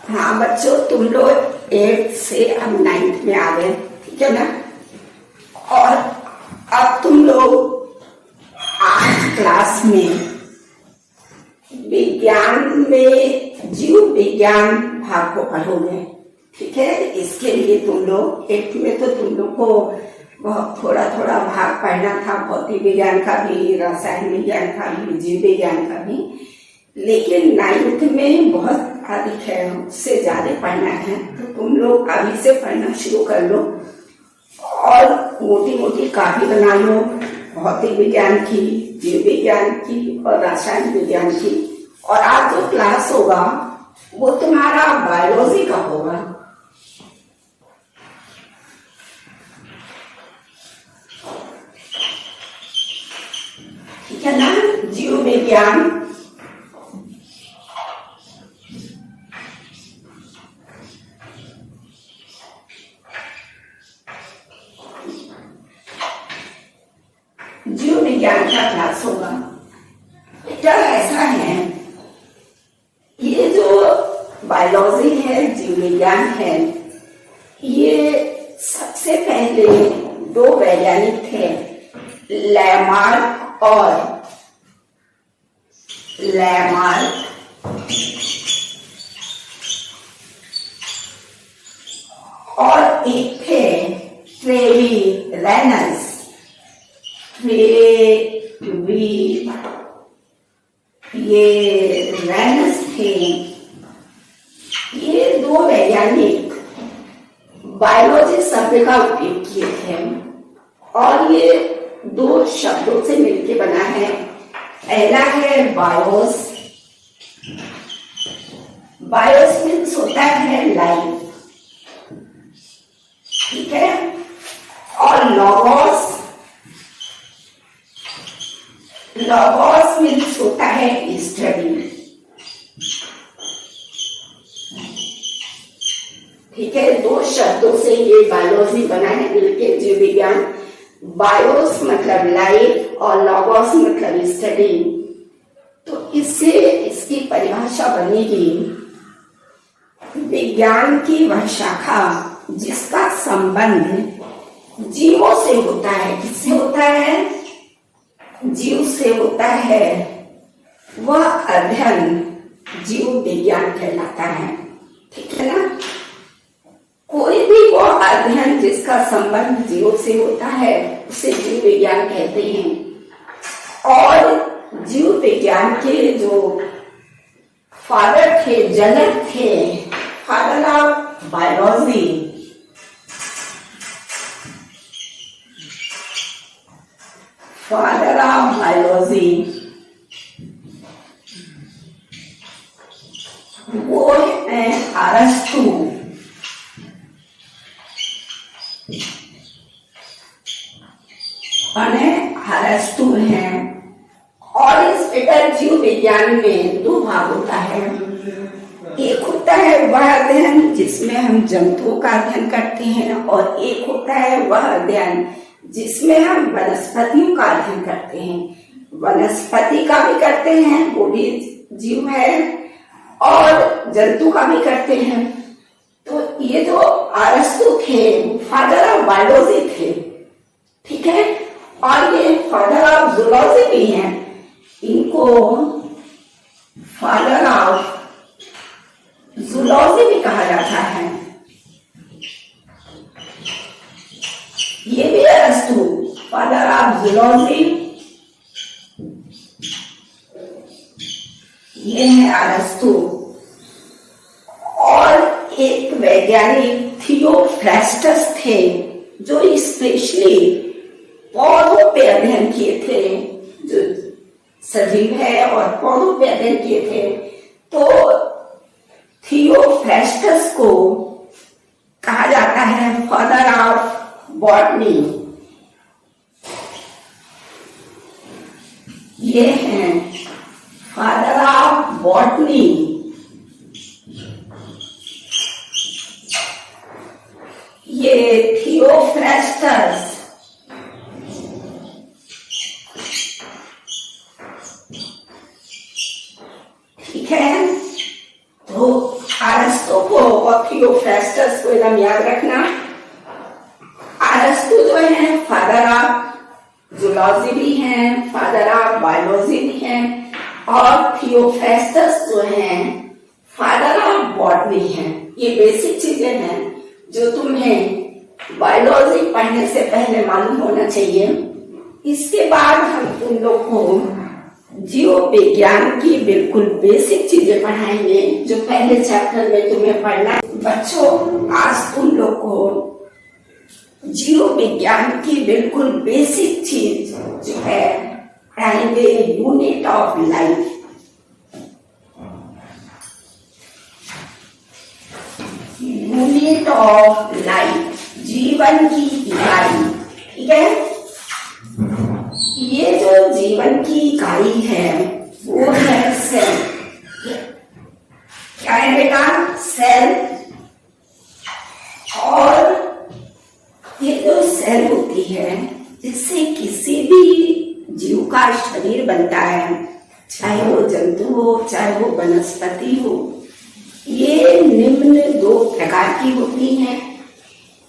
हाँ बच्चों, तुम लोग 8 से अब 9th में आ गए, ठीक है ना। और अब तुम लोग आज क्लास में विज्ञान में जीव विज्ञान भाग को पढ़ोगे, ठीक है। इसके लिए तुम लोग 8th में तो तुम लोग को बहुत थोड़ा थोड़ा भाग पढ़ना था, भौतिक विज्ञान का भी, रसायन विज्ञान का भी, जीव विज्ञान का भी। लेकिन 9th में बहुत अधिक है, उससे ज्यादा पढ़ना है, तो तुम लोग अभी से पढ़ना शुरू कर लो और मोटी मोटी कॉपी बना लो, भौतिक विज्ञान की, जीव विज्ञान की और रसायन विज्ञान की। और आज जो क्लास होगा वो तुम्हारा बायोलॉजी का होगा। ठीक है ना। जीव विज्ञान, जीव विज्ञान का क्लास होगा। बेटा ऐसा है, ये जो बायोलॉजी है, जीव विज्ञान है, ये सबसे पहले 2 वैज्ञानिक थे, लैमार्क और एक थे ट्रेविरेनस। ये रेनस थे। ये 2 वैज्ञानिक बायोलॉजी शब्द का उपयोग किए थे और ये 2 शब्दों से मिलकर बना है। पहला है बायोस। बायोस मीन्स होता है लाइफ, ठीक है। और लॉगोस मीन्स होता है स्टडी, ठीक है। 2 शब्दों से ये बायोलॉजी बना है मिलकर जीव विज्ञान। बायोस मतलब लाइफ और लॉगोस मतलब स्टडी। तो इससे इसकी परिभाषा बनेगी, विज्ञान की वह शाखा जिसका संबंध जीवों से होता है। किससे होता है? जीव से होता है। वह अध्ययन जीव विज्ञान कहलाता है, ठीक है ना। कोई भी वो अध्ययन जिसका संबंध जीव से होता है उसे जीव विज्ञान कहते हैं। और जीव विज्ञान के जो फादर थे, जनक थे, फादर ऑफ बायोलॉजी, वो है अरस्तु। अरस्तु हैं। और इस बेटा जीव विज्ञान में 2 भाग होता है। एक होता है वह अध्ययन जिसमें हम जंतुओं का अध्ययन करते हैं, और एक होता है वह अध्ययन जिसमें हम वनस्पतियों का अध्ययन करते हैं। वनस्पति का भी करते हैं, वो भी जीव है, और जंतु का भी करते हैं। तो ये जो अरस्तु थे फादर ऑफ बायोलॉजी थे, ठीक है। और ये फादर ऑफ जूलॉजी भी हैं। इनको फादर ऑफ जूलॉजी भी कहा जाता है। ये भी अरस्तु, फादर ऑफ जूलॉजी, ये है अरस्तु। और एक वैज्ञानिक थियोफ्रास्टस थे जो स्पेशली पौधों पे अध्ययन किए थे, जो सजीव है और पौधों पे अध्ययन किए थे। तो थियोफ्रास्टस को कहा जाता है फादर ऑफ बॉटनी। ये है फादर ऑफ बॉटनी। ये थियोफ्रास्टस ठीक है। तो अरस्तु को और थियोफ्रास्टस को एकदम याद रखना। अरस्तु जो है फादर ऑफ जूलॉजी भी हैं, फादर ऑफ बायोलॉजी भी हैं, और थियोफ्रास्टस जो हैं फादर ऑफ बॉटनी हैं। ये बेसिक चीजें हैं जो तुम्हें बायोलॉजी पढ़ने से पहले मालूम होना चाहिए। इसके बाद हम तुम लोग को जीव विज्ञान की बिल्कुल बेसिक चीजें पढ़ाएंगे जो पहले चैप्टर में तुम्हें पढ़ना है। बच्चों, आज तुम लोग को जीव विज्ञान की बिल्कुल बेसिक चीज जो है पढ़ाएंगे, unit of life. Unit of life, जीवन की इकाई। ठीक है, ये जो जीवन की इकाई है वो है सेल। क्या है बेटा? सेल। और ये जो सेल होती है जिससे किसी भी जीव का शरीर बनता है, चाहे वो जंतु हो चाहे वो वनस्पति हो, ये निम्न दो प्रकार की होती हैं।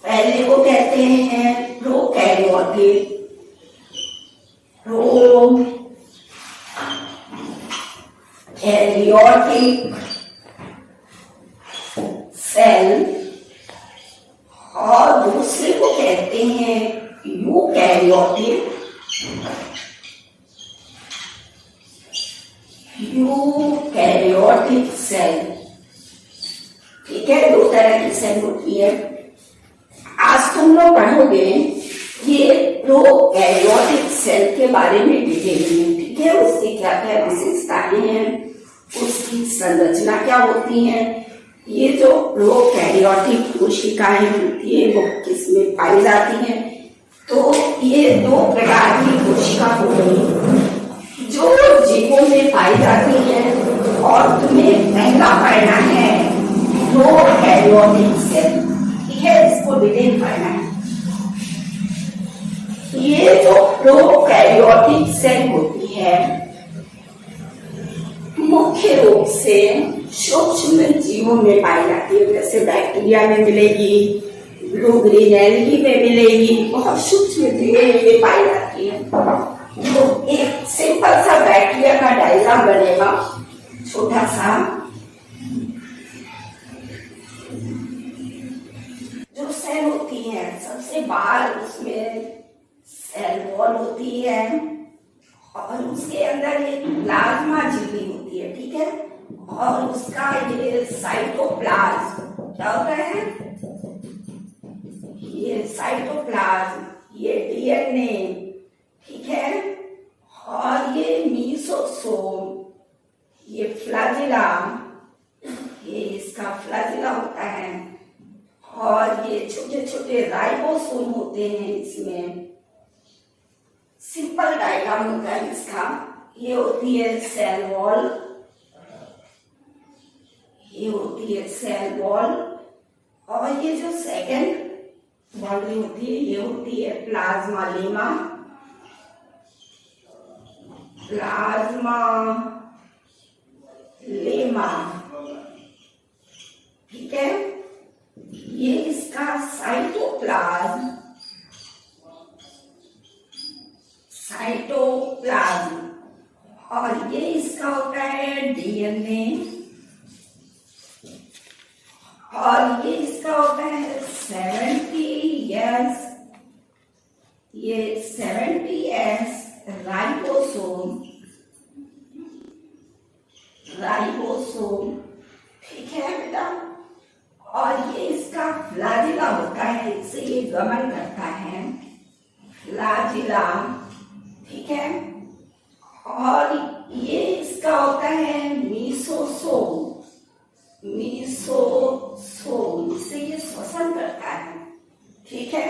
पहले को कहते हैं प्रोकैरियोटिक सेल, और दूसरे को कहते हैं यूकैरियोटिक सेल। ठीक है, दो तरह की सेल होती है। आज तुम लोग पढ़ोगे ये प्रोकैरियोटिक सेल के बारे में डिटेल में। ठीक है, उसकी क्या क्या विशेषताएं हैं, उसकी संरचना क्या होती है, ये जो प्रोकैरियोटिक कोशिकाएं होती है वो किसमें पाई जाती हैं। तो ये दो प्रकार की कोशिका हो गई जो जीवों में पाई जाती है, और तुम्हें पहला पढ़ना है प्रोकैरियोटिक सेल। ठीक है, इसको डिटेल पढ़ना है। ये जो प्रोकैरियोटिक सेल होती है मुख्य रूप से सूक्ष्म जीवों में पाई जाती है। जैसे बैक्टीरिया में मिलेगी, ब्लू ग्रीन एल्गी में मिलेगी, बहुत सूक्ष्म जीवों में पाई जाती है। तो एक सिंपल सा बैक्टीरिया का डायग्राम बनेगा, छोटा सा। जो सेल होती है सबसे बाहर उसमें सेल वॉल होती है, और उसके अंदर एक प्लाज्मा झिल्ली होती है। ठीक है, और उसका ये साइटोप्लाज्म क्या होता है? ये साइटोप्लाज्म, ये डीएनए। ठीक है, और ये मीसोसोम, ये फ्लैजिला, ये इसका फ्लैजिला होता है, और ये छोटे छोटे राइबोसोम होते हैं इसमें। सिंपल डायग्राम होता है इसका। ये होती है सेल वॉल, ये होती है सेल वॉल, और ये जो सेकंड बाउंड्री होती है ये होती है प्लाज्मा लेमा। प्लाज्मा लेमा, ठीक है, ये इसका साइटोप्लाज्म, और ये इसका होता है डीएनए, और ये इसका होता है 70S, ये 70S राइबोसोम। ठीक है बेटा, और ये इसका फ्लैजिला होता है, इससे ये गमन करता है, फ्लैजिला। ठीक है, और ये इसका होता है मीसोसोम, इससे ये श्वसन करता है। ठीक है,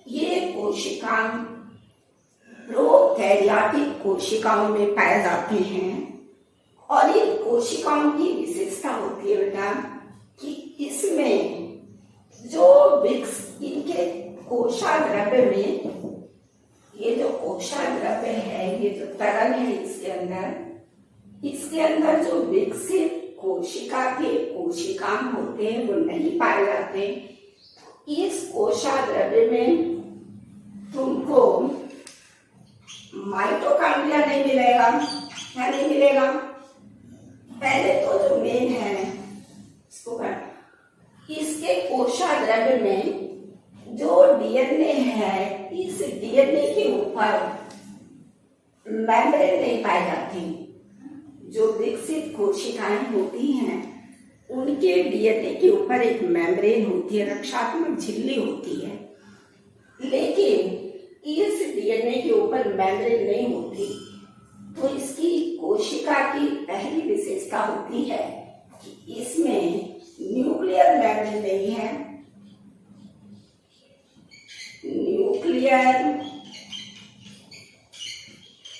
ये कोशिकाएं प्रोकैरियोटिक कोशिकाओं में पाए जाते हैं, और इन कोशिकाओं की विशेषता होती है बेटा कि इसमें जो इनके कोशाद्रव्य में, ये जो कोशाद्रव्य है, ये जो तरल है इसके अंदर जो विकसित कोशिका के कोशिकांग होते हैं वो नहीं पाए जाते। इस कोशाद्रव्य में तुमको माइटोकॉन्ड्रिया नहीं मिलेगा। क्या नहीं मिलेगा? पहले तो जो मेन है इसको कर, इसके कोशाद्रव्य में जो डीएनए है, इस डीएनए के ऊपर मेम्ब्रेन नहीं पाई जाती। जो विकसित कोशिकाएं होती हैं उनके डीएनए के ऊपर एक मेम्ब्रेन होती है, रक्षात्मक झिल्ली होती है, लेकिन इस डीएनए के ऊपर मेम्ब्रेन नहीं होती। तो इसकी कोशिका की पहली विशेषता होती है कि इसमें न्यूक्लियर मेम्ब्रेन नहीं है। न्यूक्लियर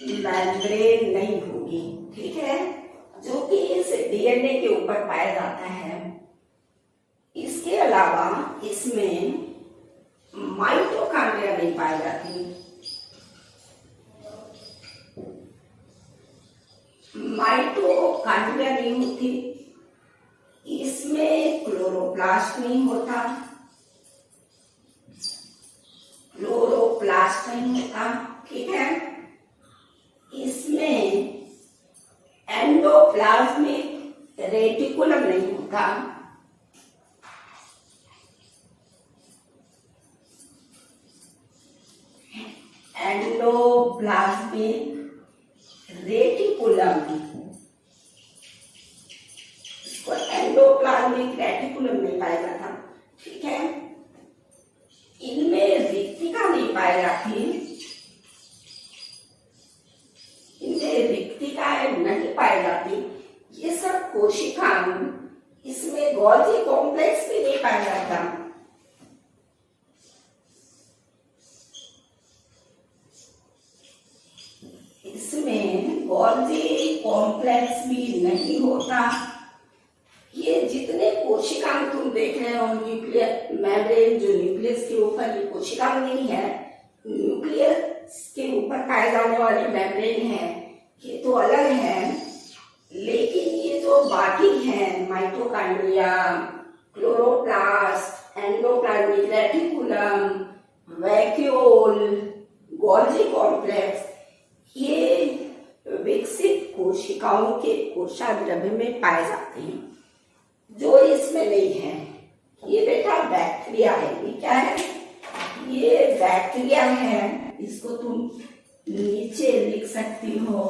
मेम्ब्रेन नहीं होगी, ठीक है, जो कि इस डीएनए के ऊपर पाया जाता है। इसके अलावा इसमें माइटोकॉन्ड्रिया नहीं पाई जाती। माइटोकॉन्ड्रिया नहीं होती, इसमें क्लोरोप्लास्ट नहीं होता। क्लोरोप्लास्ट नहीं होता, ठीक है। इसमें एंडोप्लाज्मिक रेटिकुलम नहीं होता। एंडोप्लाज्मिक रेटिकुलम, इसको एंडोप्लाज्मिक रेटिकुलम नहीं पाया जाता, ठीक है। इनमें रिक्तिका नहीं पाई जाती। इनमें रिक्तिकाएं नहीं पाई जाती। ये सब कोशिकाएं, इसमें गोल्जी कॉम्प्लेक्स भी नहीं पाया जाता। इसमें गोल्जी कॉम्प्लेक्स भी नहीं होता। ये जितने कोशिकाएं तुम देख रहे हो, न्यूक्लियर मेम्ब्रेन जो न्यूक्लियस के ऊपर, ये कोशिका नहीं है, न्यूक्लियस के ऊपर पाए जाने वाली मेम्ब्रेन है, ये तो अलग है। लेकिन ये जो बाकी है, mitochondria, chloroplast, endoplasmic reticulum, vacuole, Golgi complex, ये विकसित कोशिकाओं के कोशाद्रव्य में पाए जाते हैं। जो इसमें नहीं है, ये बेटा बैक्टीरिया है। ये क्या है? ये बैक्टीरिया है। इसको तुम नीचे लिख सकती हो,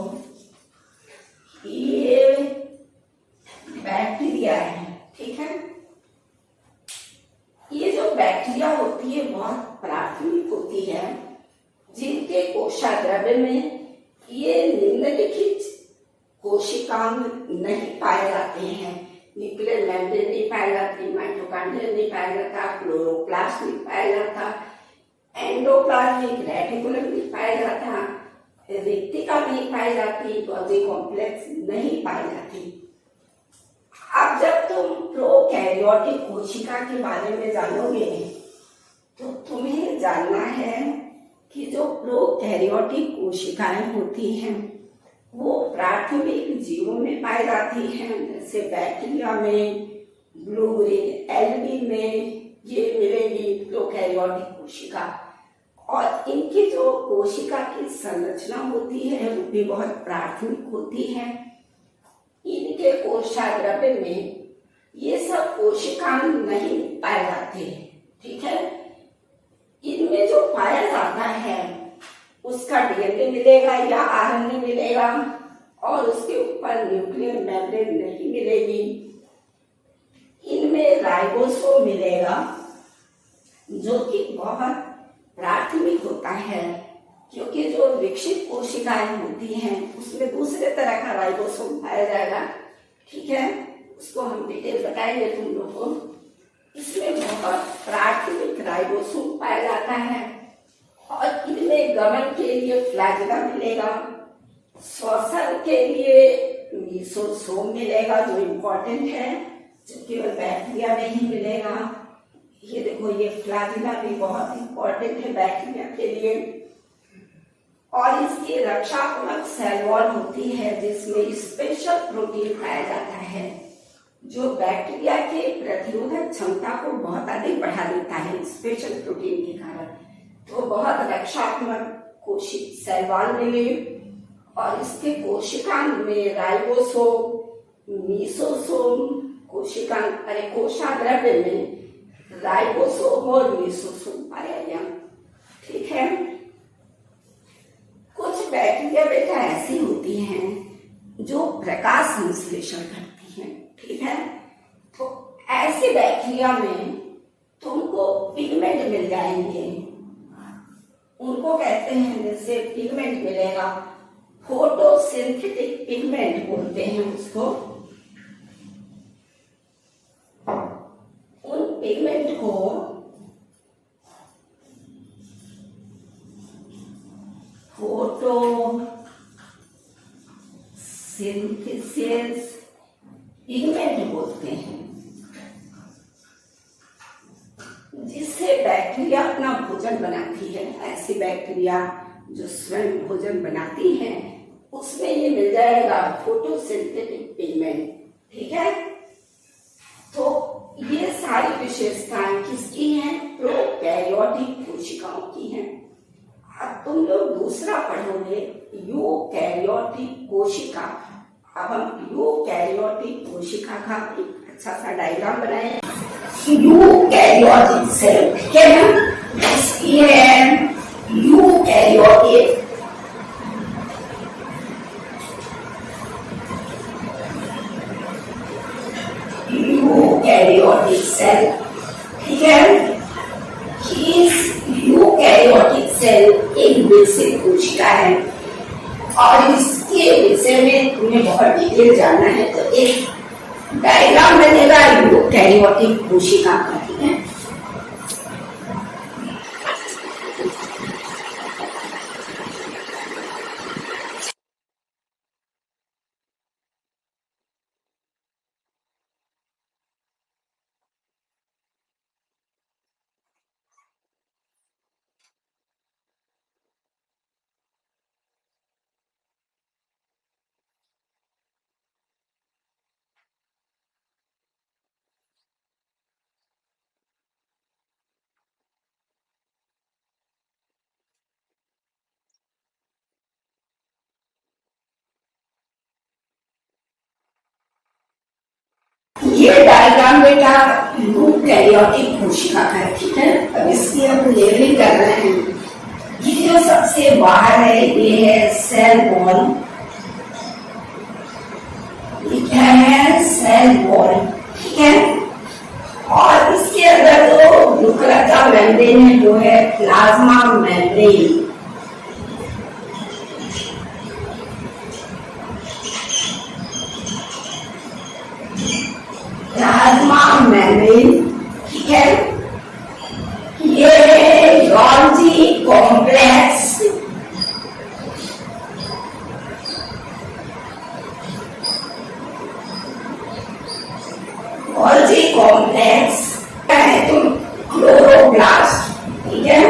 ये बैक्टीरिया है, ठीक है। ये जो बैक्टीरिया होती है बहुत प्राथमिक होती है, जिनके कोशाद्रव्य में ये निम्नलिखित कोशिकांग नहीं पाए जाते हैं। न्यूक्लियर मेम्ब्रेन नहीं पाया जाती, माइटोकॉन्ड्रिया नहीं पाया जाता, क्लोरोप्लास्ट नहीं पाया जाता, एंडोप्लाज्मिक रेटिकुलम नहीं पाया जाता, रिक्तिका नहीं पाई जाती, गोल्जी कॉम्प्लेक्स नहीं पाई जाती। अब जब तुम प्रोकैरियोटिक कोशिका के बारे में जानोगे तो तुम्हें जानना है कि जो प्रोकैरियोटिक कोशिकाएं होती हैं वो प्राथमिक जीवों में पाई जाती हैं, जैसे बैक्टीरिया में, ब्लू ग्रीन एल्गी में ये मिलेगी प्रोकैरियोटिक कोशिका। और इनकी जो कोशिका की संरचना होती है वो भी बहुत प्राथमिक होती है। इनके कोशाद्रव्य में ये सब कोशिकाएं नहीं पाए जाते, ठीक है। इनमें जो पाया जाता है उसका डीएनए मिलेगा या आरएनए मिलेगा, और उसके ऊपर न्यूक्लियर मेम्ब्रेन नहीं मिलेगी। इनमें राइबोसोम मिलेगा, जो कि बहुत प्राथमिक होता है, क्योंकि जो विकसित कोशिकाएं होती हैं उसमें दूसरे तरह का राइबोसोम पाया जाएगा, ठीक है। उसको हम डिटेल बताएंगे तुम लोग को। इसमें बहुत प्राथमिक राइबोसोम पाया जाता है, और इनमें गमन के लिए फ्लैजिला मिलेगा, श्वसन के लिए मीसोसोम मिलेगा जो इम्पोर्टेंट है, जो केवल बैक्टीरिया में ही मिलेगा। ये देखो, ये फ्लैजिला भी बहुत इम्पोर्टेंट है बैक्टीरिया के लिए। और इसकी रक्षात्मक सेल वॉल होती है जिसमें स्पेशल प्रोटीन पाया जाता है। जो बैक्टीरिया के प्रतिरोधक क्षमता को बहुत अधिक बढ़ा देता है स्पेशल प्रोटीन के कारण। तो बहुत रक्षात्मक कोशिक सेल वॉल मिले और इसके कोशिकांग में राइबोसोम, मीसोसोम, कोशा द्रव्य में राइबोसोम और मीसोसोम पाया गया। ठीक है। कुछ बैक्टीरिया बेटा ऐसी होती हैं जो प्रकाश संश्लेषण करती हैं। ठीक है। तो ऐसे बैक्टीरिया में तुमको पिगमेंट मिल जाएंगे, उनको कहते हैं, जैसे पिगमेंट मिलेगा, फोटोसिंथेटिक पिगमेंट बोलते हैं उसको। उन पिगमेंट को फोटोसिंथेसिस पिगमेंट बोलते हैं, जिससे बैक्टीरिया अपना भोजन बनाती है। ऐसी बैक्टीरिया जो स्वयं भोजन बनाती हैं, उसमें ये मिल जाएगा फोटोसिंथेटिक पिगमेंट। ठीक है। तो ये सारी विशेषताएं किसकी हैं? प्रोकैरियोटिक कोशिकाओं की हैं। अब तुम लोग दूसरा पढ़ोगे यूकैरियोटिक कोशिका। अब हम यूकैरियोटिक कोशिका का एक अच्छा सा डायग्राम बनाए। यूकैरियोटिक सेल, ठीक है ना? इसकी है यूकैरियोटिक सेल। ठीक है। यूकैरियोटिक सेल एक बेसिक कोशिका है और इसके विषय में तुम्हें बहुत डिटेल जानना है, तो एक डायग्राम बनेगा यूकैरियोटिक कोशिका का। ठीक है। ये डायग्राम बेटा यूकैरियोटिक कोशिका का है। ठीक है। अब इसकी हम लेबलिंग कर रहे हैं। ये जो सबसे बाहर है ये है सेल वॉल। ये क्या है? Cell wall. ठीक है। और इसके अंदर जो न्यूक्लियर मेम्ब्रेन है जो है प्लाज्मा मेम्ब्रेन। Plasma membrane. ठीक है। ये गोल्गी कॉम्प्लेक्स, गोल्गी कॉम्प्लेक्स है तो क्लोरोप्लास्ट। ठीक है।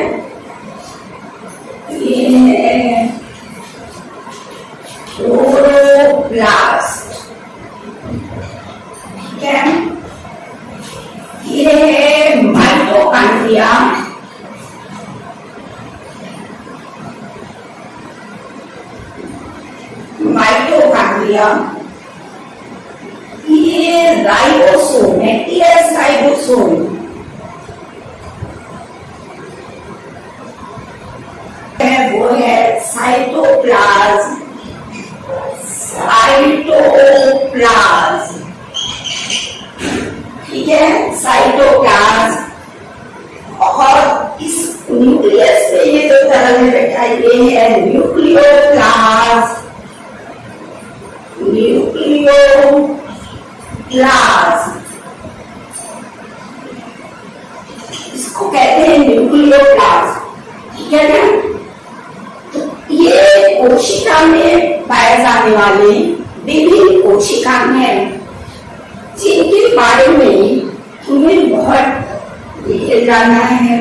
ये क्लोरोप्लास्ट। ठीक है। ये है माइटोकॉन्ड्रिया। माइटोकॉन्ड्रिया। ये राइबोसोम है, टीएस राइबोसोम। वो है साइटोप्लाज्म। साइटोप्लाज्म। ठीक है। साइटोप्लाज्म। और इस न्यूक्लियस में ये जो तरल में बैठा ये है न्यूक्लियोप्लाज्म। न्यूक्लियोप्लाज्म इसको कहते हैं न्यूक्लियोप्लाज्म। ठीक है ना? तो ये कोशिका में पाए जाने वाले विभिन्न कोशिकाएं हैं जिनके बारे में तुम्हें बहुत डिटेल जानना है।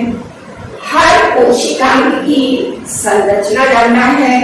हर कोशिका की संरचना जानना है।